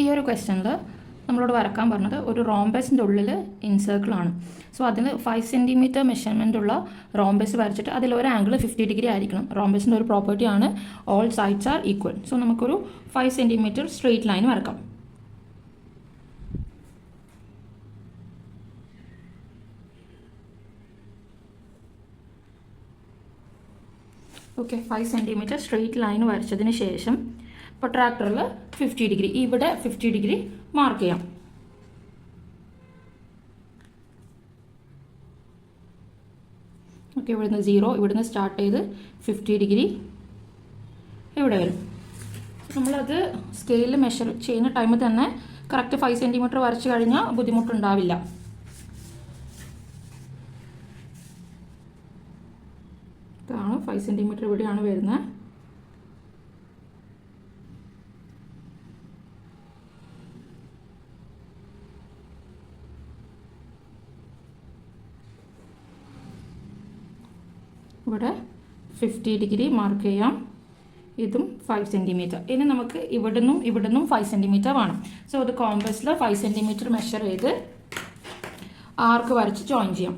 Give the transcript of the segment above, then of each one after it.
ഈ ഒരു ക്വസ്റ്റ്യനിൽ നമ്മളോട് വരക്കാൻ പറഞ്ഞത് ഒരു റോംബസിൻ്റെ ഉള്ളിൽ ഇൻസർക്കിളാണ്. സോ അതിൽ 5 സെൻറ്റിമീറ്റർ മെഷർമെൻ്റ് ഉള്ള റോംബസ് വരച്ചിട്ട് അതിലൊരു ആംഗിൾ 50 ഡിഗ്രി ആയിരിക്കണം. റോംബസിൻ്റെ ഒരു പ്രോപ്പർട്ടിയാണ് all sides are equal. So നമുക്കൊരു 5 സെൻറ്റിമീറ്റർ സ്ട്രെയിറ്റ് ലൈൻ വരക്കാം. ഓക്കെ, 5 സെൻറ്റിമീറ്റർ സ്ട്രെയിറ്റ് ലൈൻ വരച്ചതിന് ശേഷം പ്രൊട്രാക്ടറിൽ 50 ഡിഗ്രി, ഇവിടെ 50 ഡിഗ്രി മാർക്ക് ചെയ്യാം. ഓക്കെ, ഇവിടുന്ന് 0, ഇവിടുന്ന് സ്റ്റാർട്ട് ചെയ്ത് 50 ഡിഗ്രി ഇവിടെ വരും. നമ്മളത് സ്കെയിലിൽ മെഷർ ചെയ്യുന്ന ടൈമിൽ തന്നെ കറക്റ്റ് 5 സെൻറ്റിമീറ്റർ വരച്ച് കഴിഞ്ഞാൽ ബുദ്ധിമുട്ടുണ്ടാവില്ല. ഇതാണ് 5 സെൻറ്റിമീറ്റർ ഇവിടെയാണ് വരുന്നത്. ഇവിടെ 50 ഡിഗ്രി മാർക്ക് ചെയ്യാം. ഇതും 5 സെൻറ്റിമീറ്റർ. ഇനി നമുക്ക് ഇവിടുന്നും 5 സെൻറ്റിമീറ്റർ വേണം. സോ അത് കോമ്പസിൽ 5 സെൻറ്റിമീറ്റർ മെഷർ ചെയ്ത് ആർക്ക് വരച്ച് ജോയിൻ ചെയ്യാം.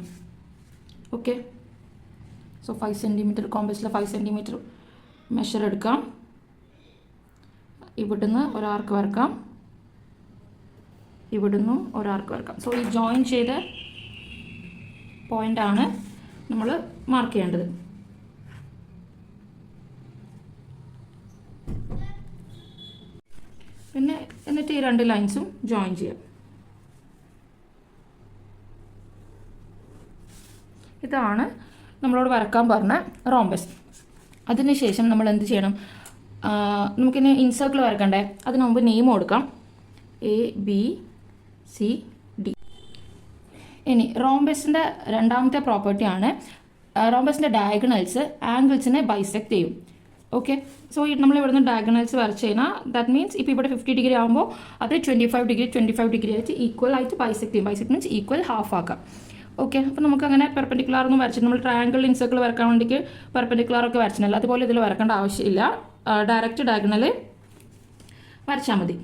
ഓക്കെ, സോ 5 സെൻറ്റിമീറ്റർ കോമ്പസിൽ 5 സെൻറ്റിമീറ്റർ മെഷർ എടുക്കാം. ഇവിടുന്ന് ഒരാർക്ക് വരക്കാം, ഇവിടുന്നും ഒരാർക്ക് വരക്കാം. സോ ഈ ജോയിൻ ചെയ്ത പോയിൻ്റാണ് നമ്മൾ മാർക്ക് ചെയ്യേണ്ടത്. പിന്നെ എന്നിട്ട് ഈ 2 ലൈൻസും ജോയിൻ ചെയ്യാം. ഇതാണ് നമ്മളോട് വരക്കാൻ പറഞ്ഞ റോംബസ്. അതിനുശേഷം നമ്മൾ എന്ത് ചെയ്യണം? നമുക്കിനി ഇൻസർക്കിൾ വരക്കണ്ടേ? അതിന് മുമ്പ് നെയിം കൊടുക്കാം, ABCD. ഇനി റോംബസിൻ്റെ രണ്ടാമത്തെ പ്രോപ്പർട്ടിയാണ് റോംബസിൻ്റെ ഡയഗണൽസ് ആംഗിൾസിനെ ബൈസെക്ട് ചെയ്യും. ഓക്കെ, സോ നമ്മൾ ഇവിടുന്ന് ഡയഗണൽസ് വരച്ച് കഴിഞ്ഞാൽ ദാറ്റ് മീൻസ് ഇപ്പോൾ ഇവിടെ 50 ഡിഗ്രി ആകുമ്പോൾ അത് 25 ഡിഗ്രി ആയിട്ട് ഈക്വൽ ആയിട്ട് ബൈസെക്ട് ചെയ്യും. ബൈസെക്ട് മീൻസ് ഈക്വൽ ഹാഫ് ആക്കാം. ഓക്കെ, അപ്പോൾ നമുക്ക് അങ്ങനെ പെർപെൻഡിക്കുലർ ഒന്നും വരച്ചിട്ട് നമ്മൾ ട്രയാങ്കിൾ ഇൻസർക്കിൾ വരക്കാൻ വേണ്ടിയിട്ട് പെർപെൻഡിക്കുലർ ഒക്കെ വരച്ചിട്ടില്ല. അതുപോലെ ഇതിൽ വരക്കേണ്ട ആവശ്യമില്ല. ഡയറക്റ്റ് ഡയഗണൽ വരച്ചാൽ മതി.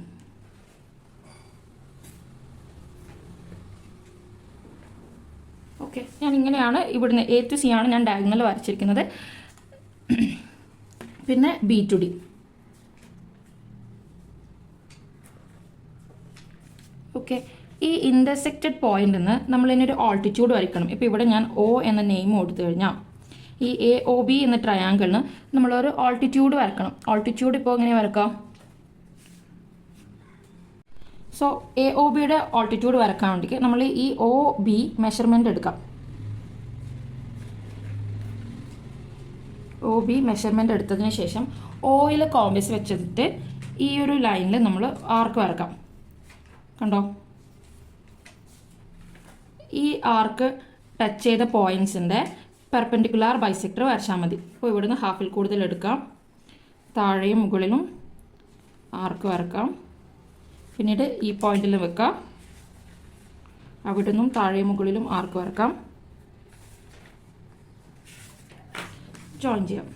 ഓക്കെ, ഞാൻ ഇങ്ങനെയാണ് ഇവിടുന്ന് A to C ആണ് ഞാൻ ഡയഗണൽ വരച്ചിരിക്കുന്നത്. പിന്നെ B to D. ഓക്കെ, ഈ ഇൻ്റർസെക്റ്റഡ് പോയിന്റിൽ നിന്ന് നമ്മൾ ഇതിനൊരു ആൾട്ടിറ്റ്യൂഡ് വരയ്ക്കണം. ഇപ്പോൾ ഇവിടെ ഞാൻ O എന്ന നെയിം കൊടുത്തു കഴിഞ്ഞാൽ ഈ AOB എന്ന ട്രയാങ്കിളിന് നമ്മളൊരു ആൾട്ടിറ്റ്യൂഡ് വരക്കണം. ആൾട്ടിറ്റ്യൂഡ് ഇപ്പോൾ എങ്ങനെ വരക്കാം? സോ AOBയുടെ ആൾട്ടിറ്റ്യൂഡ് വരക്കാൻ വേണ്ടിയിട്ട് നമ്മൾ ഈ OB മെഷർമെൻ്റ് എടുക്കാം. OB മെഷർമെൻ്റ് എടുത്തതിന് ശേഷം Oയിൽ കോമ്പസ് വെച്ചിട്ട് ഈ ഒരു ലൈനിൽ നമ്മൾ ആർക്ക് വരക്കാം. കണ്ടോ? ഈ ആർക്ക് ടച്ച് ചെയ്ത പോയിൻറ്റ്സിൻ്റെ പെർപെൻഡിക്കുലർ ബൈസെക്ടർ വരച്ചാൽ മതി. അപ്പോൾ ഇവിടുന്ന് ഹാഫിൽ കൂടുതൽ എടുക്കാം, താഴെയും മുകളിലും ആർക്ക് വരക്കാം. പിന്നീട് ഈ പോയിന്റിൽ വെക്കാം, അവിടെ നിന്നും താഴെയും മുകളിലും ആർക്ക് വരക്കാം, ജോയിൻ ചെയ്യാം.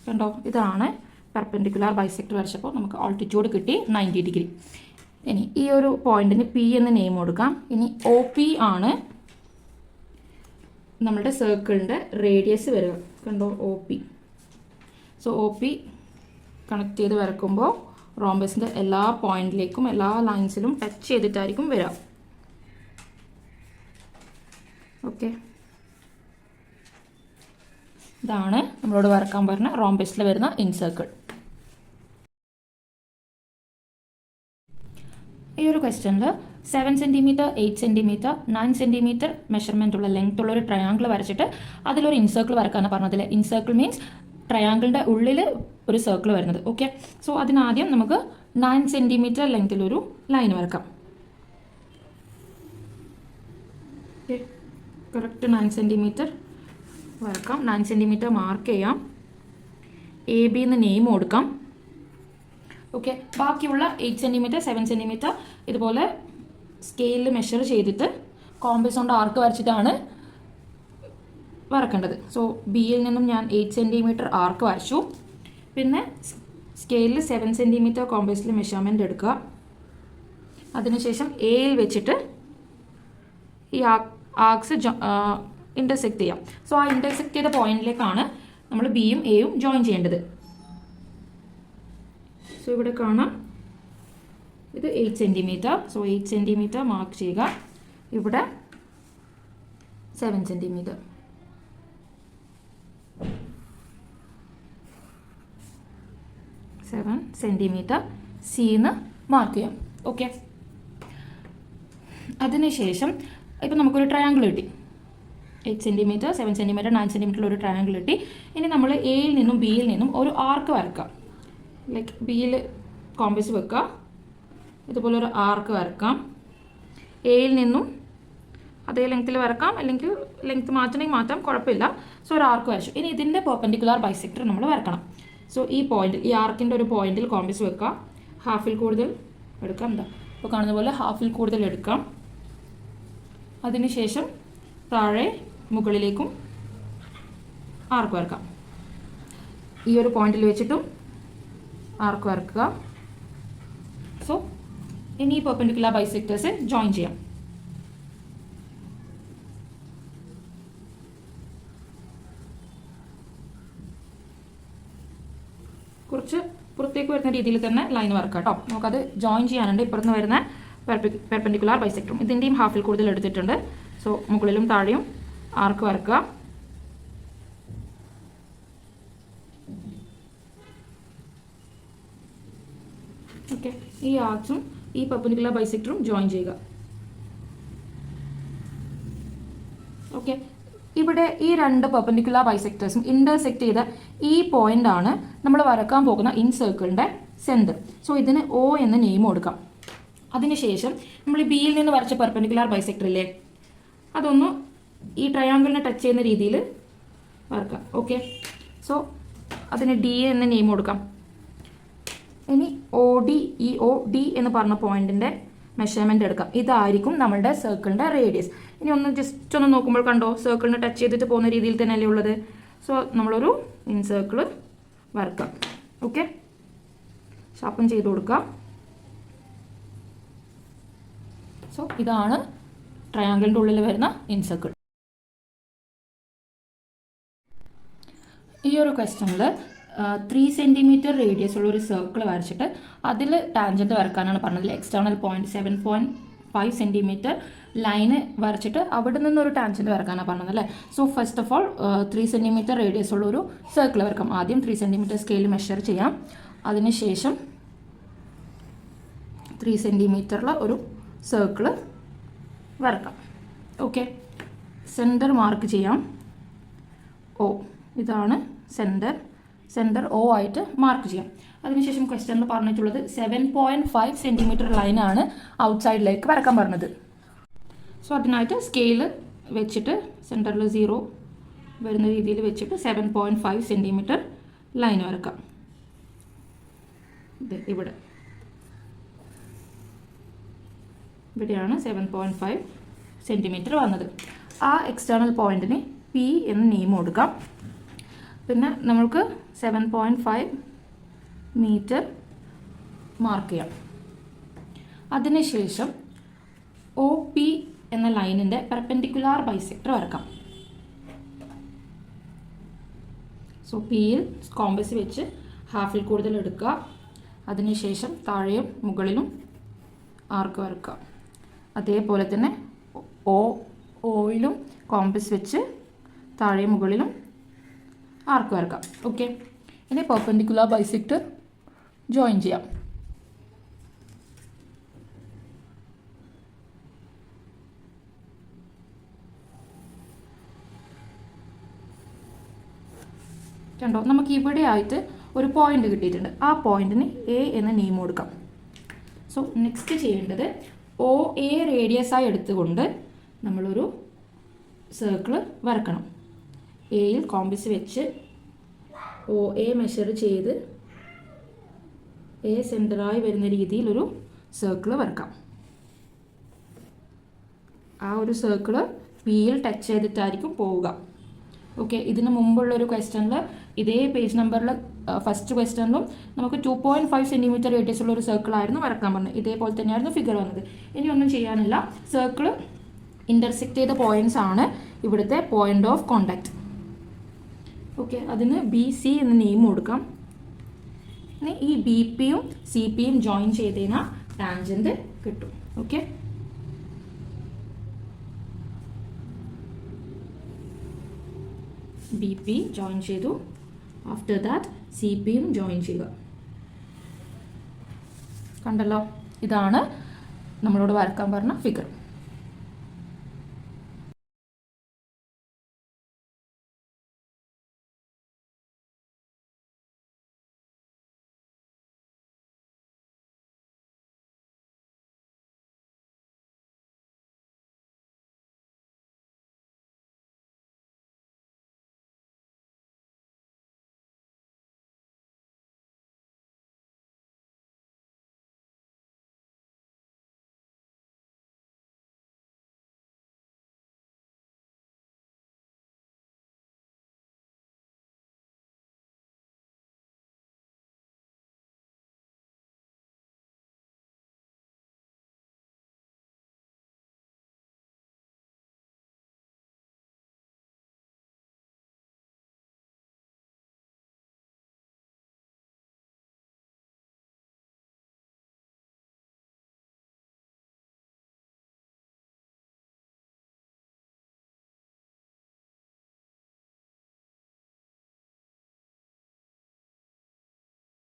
കണ്ടോ? ഇതാണ് പെർപെൻഡിക്കുലർ ബൈസെക്ടർ വരച്ചപ്പോൾ നമുക്ക് ആൾട്ടിറ്റ്യൂഡ് കിട്ടി 90 ഡിഗ്രി. ഇനി ഈ ഒരു പോയിന്റിന് P എന്ന് നെയിം കൊടുക്കാം. ഇനി OP ആണ് നമ്മുടെ സർക്കിളിൻ്റെ റേഡിയസ് വരിക. കണ്ടോ? OP. സോ OP കണക്ട് ചെയ്ത് വരക്കുമ്പോൾ റോംബസിൻ്റെ എല്ലാ പോയിന്റിലേക്കും എല്ലാ ലൈൻസിലും ടച്ച് ചെയ്തിട്ടായിരിക്കും വരിക. ഓക്കെ, ഇതാണ് നമ്മളോട് വരക്കാൻ പറഞ്ഞ റോംബസിൽ വരുന്ന ഇൻസർക്കിൾ. ഈ ഒരു ക്വസ്റ്റ്യനിൽ 7 സെൻറ്റിമീറ്റർ 8 സെൻറ്റിമീറ്റർ 9 സെൻറ്റിമീറ്റർ മെഷർമെൻ്റ് ഉള്ള ലെങ്ത് ഉള്ള ഒരു ട്രയാങ്കിൾ വരച്ചിട്ട് അതിലൊരു ഇൻസർക്കിൾ വരക്കാനാണ് പറഞ്ഞതിൽ. ഇൻസർക്കിൾ മീൻസ് ട്രയാങ്കിളിൻ്റെ ഉള്ളിൽ ഒരു സർക്കിൾ വരുന്നത്. ഓക്കെ, സോ അതിനാദ്യം നമുക്ക് 9 സെൻറ്റിമീറ്റർ ലെങ്തിലൊരു ലൈൻ വരക്കാം. ഓക്കെ, കറക്റ്റ് 9 സെൻറ്റിമീറ്റർ വരക്കാം. 9 സെൻറ്റിമീറ്റർ മാർക്ക് ചെയ്യാം. AB എന്ന് നെയിം കൊടുക്കാം. ഓക്കെ, ബാക്കിയുള്ള 8 സെൻറ്റിമീറ്റർ 7 സെൻറ്റിമീറ്റർ ഇതുപോലെ സ്കെയിലിൽ മെഷർ ചെയ്തിട്ട് കോമ്പസ് കൊണ്ട് ആർക്ക് വരച്ചിട്ടാണ് വരക്കേണ്ടത്. സോ ബിയിൽ നിന്നും ഞാൻ 8 സെൻറ്റിമീറ്റർ ആർക്ക് വരച്ചു. പിന്നെ സ്കെയിലിൽ 7 സെൻറ്റിമീറ്റർ കോമ്പസിൽ മെഷർമെൻറ്റ് എടുക്കുക. അതിനുശേഷം എയിൽ വെച്ചിട്ട് ഈ ആർക്സ് ഇൻ്റർസെക്റ്റ് ചെയ്യാം. സോ ആ ഇൻ്റർസെക്റ്റ് ചെയ്ത പോയിന്റിലേക്കാണ് നമ്മൾ ബിയും എയും ജോയിൻ ചെയ്യേണ്ടത്. സോ ഇവിടെ കാണാം, ഇത് 8 സെൻറ്റിമീറ്റർ. സോ 8 സെൻറ്റിമീറ്റർ മാർക്ക് ചെയ്യുക. ഇവിടെ 7 സെൻറ്റിമീറ്റർ. സിന്ന് മാർക്ക് ചെയ്യാം. ഓക്കെ, അതിനുശേഷം ഇപ്പം നമുക്കൊരു ട്രയാങ്കിൾ കിട്ടി. 8 സെൻറ്റിമീറ്റർ, 7 സെൻറ്റിമീറ്റർ, 9 സെൻറ്റിമീറ്ററിൽ ഒരു ട്രയാങ്കിൾ കിട്ടി. ഇനി നമ്മൾ എയിൽ നിന്നും ബിയിൽ നിന്നും ഒരു ആർക്ക് വരക്കാം. ലൈക്ക് ബിയിൽ കോമ്പസ് വെക്കുക, ഇതുപോലെ ഒരു ആർക്ക് വരക്കാം. എയിൽ നിന്നും അതേ ലെങ്ത്തിൽ വരക്കാം, അല്ലെങ്കിൽ ലെങ്ത്ത് മാറ്റണമെങ്കിൽ മാറ്റാം, കുഴപ്പമില്ല. സോ ഒരു ആർക്ക് വരച്ചു. ഇനി ഇതിൻ്റെ പെർപെൻഡിക്കുലർ ബൈസെക്ടർ നമ്മൾ വരക്കണം. സോ ഈ പോയിന്റിൽ, ഈ ആർക്കിൻ്റെ ഒരു പോയിന്റിൽ കോമ്പസ് വെക്കുക. ഹാഫിൽ കൂടുതൽ എടുക്കാം. എന്താ ഇപ്പോൾ കാണുന്ന പോലെ ഹാഫിൽ കൂടുതൽ എടുക്കാം. അതിനുശേഷം താഴെ മുകളിലേക്കും ആർക്ക് വരക്കാം. ഈ ഒരു പോയിന്റിൽ വെച്ചിട്ടും ആർക്ക് വരക്കുക. സോ ഇനി ഈ പെർപെൻഡിക്കുലർ ബൈസെക്ടേഴ്സ് ജോയിൻ ചെയ്യാം. കുറച്ച് പുറത്തേക്ക് വരുന്ന രീതിയിൽ തന്നെ ലൈൻ വരക്കാം കേട്ടോ. നമുക്കത് ജോയിൻ ചെയ്യാനുണ്ട്. ഇപ്പുറത്ത് വരുന്ന പെർപെൻഡിക്കുലർ ബൈസെക്ടറും ഇതിൻ്റെയും ഹാഫിൽ കൂടുതൽ എടുത്തിട്ടുണ്ട്. സോ മുകളിലും താഴെയും ആർക്ക് വരക്കുക. ഓക്കെ, ഈ ആർക്സും ഈ പെർപെൻഡിക്കുലർ ബൈസെക്ടറും ജോയിൻ ചെയ്യുക. ഓക്കെ, ഇവിടെ ഈ രണ്ട് പെർപെൻഡിക്കുലർ ബൈസെക്ടേഴ്സും ഇന്റർസെക്ട് ചെയ്ത ഈ പോയിന്റ് ആണ് നമ്മൾ വരക്കാൻ പോകുന്ന ഇൻ സർക്കിളിൻ്റെ സെന്റർ. സോ ഇതിന് O എന്ന് നെയിം കൊടുക്കാം. അതിനുശേഷം നമ്മൾ ഈ ബിയിൽ നിന്ന് വരച്ച പെർപെൻഡിക്കുലർ ബൈസെക്ടർ ഇല്ലേ, അതൊന്ന് ഈ ട്രയാങ്കിളിനെ ടച്ച് ചെയ്യുന്ന രീതിയിൽ വരക്കാം. ഓക്കെ, സോ അതിന് D എന്ന് നെയിം കൊടുക്കാം. ഇനി OD എന്ന് പറഞ്ഞ പോയിന്റിൻ്റെ മെഷർമെൻറ്റ് എടുക്കാം. ഇതായിരിക്കും നമ്മളുടെ സർക്കിളിൻ്റെ റേഡിയസ്. ഇനി ജസ്റ്റ് ഒന്ന് നോക്കുമ്പോൾ കണ്ടോ, സർക്കിളിനെ ടച്ച് ചെയ്തിട്ട് പോകുന്ന രീതിയിൽ തന്നെയല്ലേ ഉള്ളത്. സോ നമ്മളൊരു ഇൻ സർക്കിൾ വരക്കാം. ഓക്കെ, ഷാർപ്പൻ ചെയ്ത് കൊടുക്കാം. സോ ഇതാണ് ട്രയാങ്കിളിൻ്റെ ഉള്ളിൽ വരുന്ന ഇൻ സർക്കിൾ. ഈ ഒരു ക്വസ്റ്റനിൽ 3 സെൻറ്റിമീറ്റർ റേഡിയസ് ഉള്ള ഒരു സർക്കിൾ വരച്ചിട്ട് അതിൽ ടാൻജൻറ്റ് വരക്കാനാണ് പറഞ്ഞത്. എക്സ്റ്റേണൽ പോയിന്റ് 7.5 സെൻറ്റിമീറ്റർ ലൈന് വരച്ചിട്ട് അവിടെ നിന്നൊരു ടാൻജൻറ്റ് വരക്കാനാണ് പറഞ്ഞത് അല്ലേ. So first of all 3 centimetre radius ഉള്ള ഒരു സർക്കിൾ വരക്കാം. ആദ്യം 3 സെൻറ്റിമീറ്റർ സ്കെയിൽ മെഷർ ചെയ്യാം. അതിനുശേഷം 3 സെൻറ്റിമീറ്ററിൽ ഒരു സർക്കിൾ വരക്കാം. ഓക്കെ, സെൻറ്റർ മാർക്ക് ചെയ്യാം. O, ഇതാണ് സെൻറ്റർ O ആയിട്ട് മാർക്ക് ചെയ്യാം. അതിനുശേഷം ക്വസ്റ്റ്യനിൽ പറഞ്ഞിട്ടുള്ളത് 7.5 സെൻറ്റിമീറ്റർ ലൈനാണ് ഔട്ട്സൈഡിലേക്ക് വരക്കാൻ പറഞ്ഞത്. സോ അതിനായിട്ട് സ്കെയിൽ വെച്ചിട്ട് സെൻറ്ററിൽ 0 വരുന്ന രീതിയിൽ വെച്ചിട്ട് 7.5 സെൻറ്റിമീറ്റർ ലൈൻ വരക്കാം. ഇവിടെയാണ് 7.5 സെൻറ്റിമീറ്റർ വന്നത്. ആ എക്സ്റ്റേണൽ പോയിന്റിന് P എന്ന് നെയിം കൊടുക്കാം. പിന്നെ നമ്മൾക്ക് 7.5 മീറ്റർ മാർക്ക് ചെയ്യാം. അതിനുശേഷം OP എന്ന ലൈനിൻ്റെ പെർപെൻഡിക്കുലാർ ബൈസെക്ടർ വരക്കാം. സോ പിയിൽ കോമ്പസ് വെച്ച് ഹാഫിൽ കൂടുതൽ എടുക്കുക. അതിനുശേഷം താഴെയും മുകളിലും ആർക്ക് വരക്കുക. അതേപോലെ തന്നെ ഓയിലും കോമ്പസ് വെച്ച് താഴെയും മുകളിലും ആർക്ക് വരക്കാം. ഓക്കെ, ഇനി പെർപെൻഡിക്കുലർ ബൈസെക്ടർ ജോയിൻ ചെയ്യാം. കണ്ടോ, നമുക്ക് ഇവിടെ ആയിട്ട് ഒരു പോയിന്റ് കിട്ടിയിട്ടുണ്ട്. ആ പോയിന്റിന് A എന്ന് നെയിം കൊടുക്കാം. സോ നെക്സ്റ്റ് ചെയ്യേണ്ടത് OA റേഡിയസായി എടുത്തുകൊണ്ട് നമ്മളൊരു സർക്കിൾ വരക്കണം. എയിൽ കോമ്പസ് വെച്ച് OA മെഷർ ചെയ്ത് A സെൻറ്ററായി വരുന്ന രീതിയിൽ ഒരു സർക്കിൾ വരക്കാം. ആ ഒരു സർക്കിൾ Bയിൽ ടച്ച് ചെയ്തിട്ടായിരിക്കും പോവുക. ഓക്കെ, ഇതിന് മുമ്പുള്ളൊരു ക്വസ്റ്റനിൽ ഇതേ പേജ് നമ്പറിൽ ഫസ്റ്റ് ക്വസ്റ്റനിലും നമുക്ക് 2.5 സെൻറ്റിമീറ്റർ റേഡിയസ് ഉള്ള ഒരു സർക്കിൾ ആയിരുന്നു വരക്കാൻ പറഞ്ഞത്. ഇതേപോലെ തന്നെയായിരുന്നു ഫിഗർ വന്നത്. ഇനി ഒന്നും ചെയ്യാനില്ല, സർക്കിൾ ഇൻ്റർസെക്റ്റ് ചെയ്ത പോയിന്റ്സ് ആണ് ഇവിടുത്തെ പോയിന്റ് ഓഫ് കോണ്ടാക്ട്. ഓക്കെ, അതിന് BC എന്ന് നെയിം കൊടുക്കാം. ഇനി ഈ BP-യും CP-യും ജോയിൻ ചെയ്തതിനാൽ ടാൻജൻറ്റ് കിട്ടും. ഓക്കെ, BP ജോയിൻ ചെയ്തു, ആഫ്റ്റർ ദാറ്റ് CP-യും ജോയിൻ ചെയ്യുക. കണ്ടല്ലോ, ഇതാണ് നമ്മളോട് വരക്കാൻ പറഞ്ഞ ഫിഗർ.